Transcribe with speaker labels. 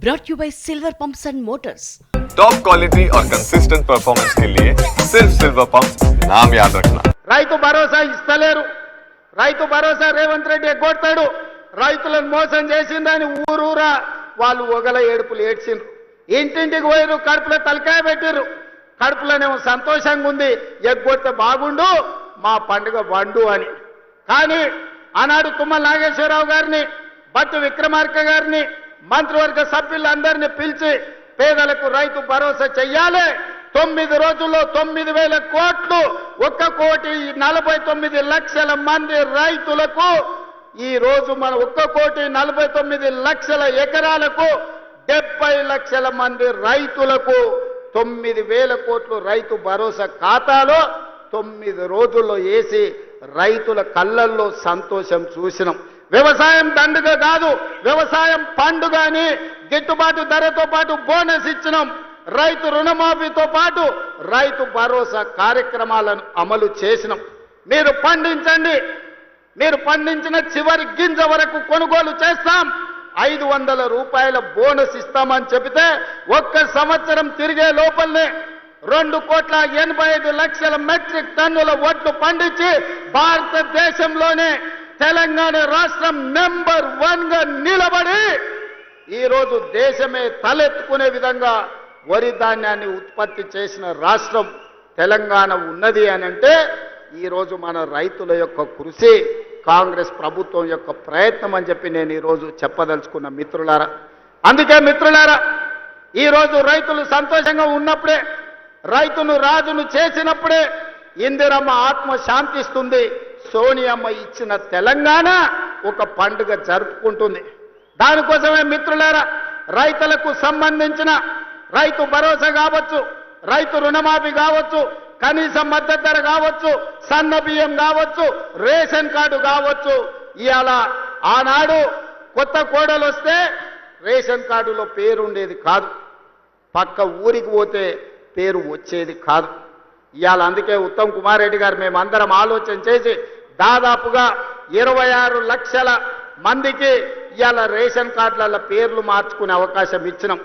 Speaker 1: brought you by Silver Pumps and Motors.
Speaker 2: Top quality और consistent performance के लिए सिर्फ सिल्वर पंप्स नाम याद रखना।
Speaker 3: రైతు భరోసా ఇస్తలేరు, రైతు భరోసా రేవంత్ రెడ్డి ఎగ్గొడతాడు, రైతులను మోసం చేసిందని ఊరూరా వాళ్ళు ఒగల ఏడుపులు ఏడ్చిండ్రు, ఇంటింటికి పోయిరు, కడుపులో తలకాయ పెట్టిర్రు, కడుపులోనేమో సంతోషంగా ఉంది, ఎగ్గొడితే బాగుండు మా పండుగ బండు అని. కానీ ఆనాడు తుమ్మల నాగేశ్వరరావు గారిని, బట్టు విక్రమార్క గారిని, మంత్రివర్గ సభ్యులందరినీ పిలిచి పేదలకు రైతు భరోసా చెయ్యాలి, 9 రోజుల్లో 9,000 కోట్లు, 1,49,00,000 మంది రైతులకు, ఈ రోజు మన 1,49,00,000 ఎకరాలకు 70 లక్షల మంది రైతులకు 9,000 కోట్లు రైతు భరోసా ఖాతాలో 9 రోజుల్లో వేసి రైతుల కళ్ళల్లో సంతోషం చూసినాం. వ్యవసాయం దండుగ కాదు, వ్యవసాయం పండుగ అని గిట్టుబాటు ధరతో పాటు బోనస్ ఇచ్చినాం. రైతు రుణమాఫీతో పాటు రైతు భరోసా కార్యక్రమాలను అమలు చేసినాం. మీరు పండించండి, మీరు పండించిన చివరి గింజ వరకు కొనుగోలు చేస్తాం, 500 రూపాయల బోనస్ ఇస్తామని చెబితే 1 సంవత్సరం తిరిగే లోపలనే 2,85,00,000 మెట్రిక్ టన్నుల వడ్లు పండించి భారతదేశంలోనే తెలంగాణ రాష్ట్రం నెంబర్ 1 గా నిలబడి ఈరోజు దేశమే తలెత్తుకునే విధంగా వరి ధాన్యాన్ని ఉత్పత్తి చేసిన రాష్ట్రం తెలంగాణ ఉన్నది అని అంటే ఈరోజు మన రైతుల యొక్క కృషి, కాంగ్రెస్ ప్రభుత్వం యొక్క ప్రయత్నం అని చెప్పి నేను ఈరోజు చెప్పదలుచుకున్న మిత్రులారా. అందుకే మిత్రులారా, ఈరోజు రైతులు సంతోషంగా ఉన్నప్పుడే, రైతును రాజును చేసినప్పుడే ఇందిరమ్మ ఆత్మ శాంతిస్తుంది, సోనియమ్మ ఇచ్చిన తెలంగాణ ఒక పండుగ జరుపుకుంటుంది. దానికోసమే మిత్రులారా, రైతులకు సంబంధించిన రైతు భరోసా కావచ్చు, రైతు రుణమాఫీ కావచ్చు, కనీస మద్దతు ధర కావచ్చు, సన్న బియ్యం కావచ్చు, రేషన్ కార్డు కావచ్చు. ఇవాళ ఆనాడు కొత్త కోడలు వస్తే రేషన్ కార్డులో పేరు ఉండేది కాదు, పక్క ఊరికి పోతే పేరు వచ్చేది కాదు. ఇవాళ అందుకే ఉత్తమ్ కుమార్ రెడ్డి గారు మేమందరం ఆలోచన చేసి దాదాపుగా 26 లక్షల మందికి ఇవాళ రేషన్ కార్డుల పేర్లు మార్చుకునే అవకాశం ఇచ్చినాం.